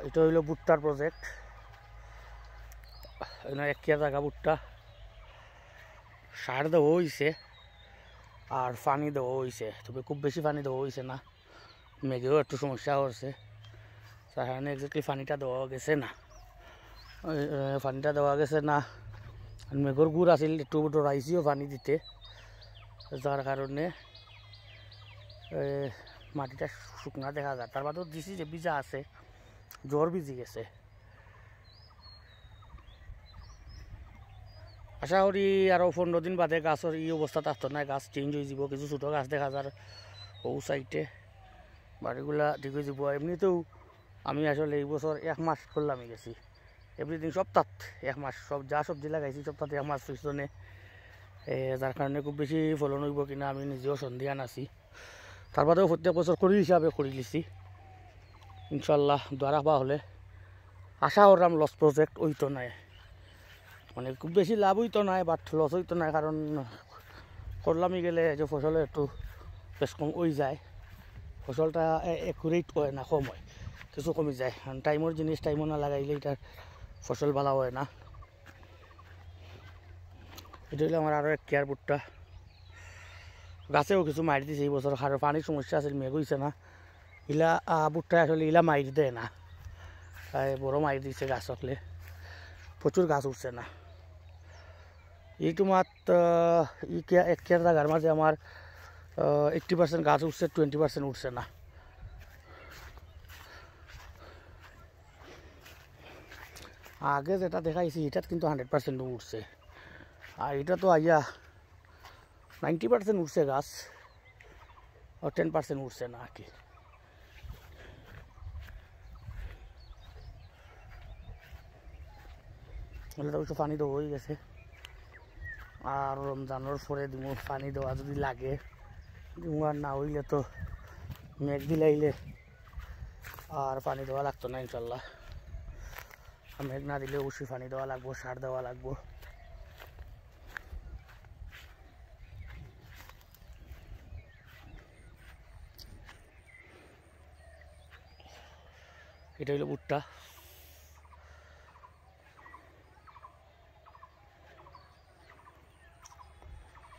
এটা হইল ভুট্টার প্রজেক্ট। একিয়া জায়গা ভুট্টা সার দেওয়া হয়েছে আর পানি দেওয়া হয়েছে, তবে খুব বেশি পানি দেওয়া হয়েছে না, মেঘেও একটু সমস্যা হচ্ছে, তার কারণে এক্স্যাক্টলি পানিটা দেওয়া গেছে না। মেঘর গুড় আছিল একটু ডরাইছিও পানি দিতে, যার কারণে মাটিটা শুকনা দেখা যায়। তার বাদেও দিছি যে ভিজা আছে, জ্বর ভিজি গেছে। আশা করি আরও 15 দিন বাদে গাছের এই অবস্থা থাকতো না, গাছ চেঞ্জ হয়ে যাব। কিছু ছোটো গাছ দেখা যার ও সাইডে, বাড়িগুলা ঠিক হয়ে যাব। এমনিতেও আমি আসলে এই বছর 1 মাস করলাম গেছি, এভরিথিং সপ্তাহ 1 মাস, সব যা সবজি লাগাইছি সপ্তাহে 1 মাস পিছনে, যার কারণে খুব বেশি ফলন হইব কিনা আমি নিজেও সন্ধিয়ান আছি। তার বাদেও প্রত্যেক বছর করি হিসাবে করে লিছি, ইনশাল্লাহ দ্বারা বা হলে আশা করলাম লস প্রজেক্ট হইতো নাই, মানে খুব বেশি লাভ হইতো নাই, বাট লস হইতো নাই, কারণ করলামই গেলে যে ফসলে একটু বেশ কম হয়ে যায়, ফসলটা একুরেট হয় না, কম হয়, কিছু কমে যায়। কারণ টাইমের জিনিস টাইমও না লাগাইলে এটার ফসল ভালো হয় না। এটা হলো আমার আরও এক কেয়ার ভুট্টা। গাছেও কিছু মারি দিছে এই বছর, আর পানির সমস্যা আছে, মেঘ হয়েছে না। ইলা ভুট্টা আসলে ইলা মারি দেয় না, তাই বড় মারি দিচ্ছে গাছ হলে, প্রচুর গাছ উঠছে না। এইটু মাত্র এক কেয়ার জায়গার মাঝে আমার 80% গাছ উঠছে, 20% উঠছে না। আগে যেটা দেখাইছি এটা কিন্তু 100% উঠছে, আর এটা তো আইয়া 90% উঠছে গাছ, আর 10% উঠছে না আর কি। অবশ্য পানি দেওয়া হয়ে গেছে, আর রমজানের পরে দিব পানি দেওয়া যদি লাগে দিব, আর না হইলে তো মেঘ দিলাইলে আর পানি দেওয়া লাগতো না ইনশাল্লাহ। মেঘ না দিলে অবশ্যই পানি দেওয়া লাগবো, সার দেওয়া লাগবো। এটা হইলো ভুট্টা।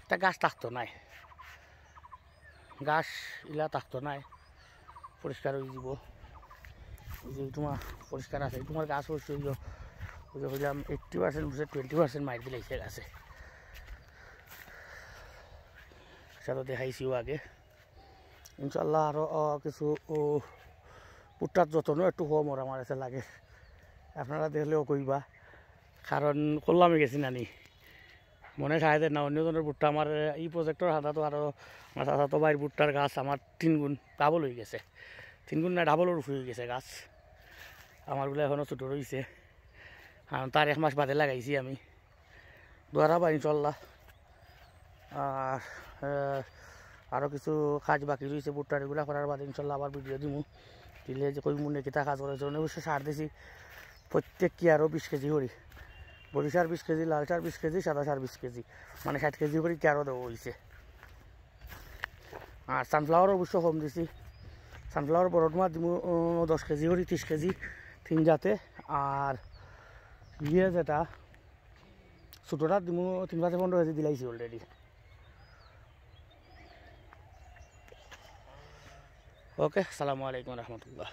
তা গাছ থাকতো নাই, গাছ ইলা থাকতো নাই, পরিষ্কার হয়ে যাব। যে তোমার পরিষ্কার আছে, তোমার গাছ হচ্ছে হইলাম 80% উঠছে, 20% মারি দিলাইছে গাছে, সেটা তো দেখাইছিও আগে। ইনশাল্লাহ আরও কিছু ভুট্টার যত্ন একটু কম ওর আমার কাছে লাগে, আপনারা দেখলেও কইবা, কারণ করলামই গেছি নানি মনে খায় দেয় না অন্যজনের ভুট্টা। আমার এই প্রজেক্টর হাতা তো আরও আমার চাচা তো বাইর ভুট্টার গাছ আমার 3 গুণ ডাবল হয়ে গেছে, 3 গুণ না ডাবলের উপরে হয়ে গেছে গাছ। আমারগুলো এখনও ছোটো রয়েছে, কারণ তার 1 মাস বাদে লাগাইছি আমি, দোয়ারা বা ইনশাল্লাহ। আর আরও কিছু কাজ বাকি রয়েছে ভুট্টার, এগুলো করার বাদে ইনশাল্লাহ আবার ভিডিও দিব, দিলে যে কই মনে কিতা কাজ করেছে। অবশ্যই সার দিছি প্রত্যেক কি আরও 20 কেজি করি, বড়ি সার 20 কেজি, লাল সার 20 কেজি, সাদা সার 20 কেজি, মানে 60 কেজি করে কি আরও দেওয়া হয়েছে। আর সানফ্লাওয়ার অবশ্য কম দিছি, সানফ্লাওয়ার বড় মাছ দিব 10 কেজি করে, 30 কেজি 3 জাতে। আর ইয়ে যেটা ছোটোটা দিব 3-15 কেজি দিলাইছি অলরেডি। ওকে, আসসালামু আলাইকুম রহমতুল্লাহ।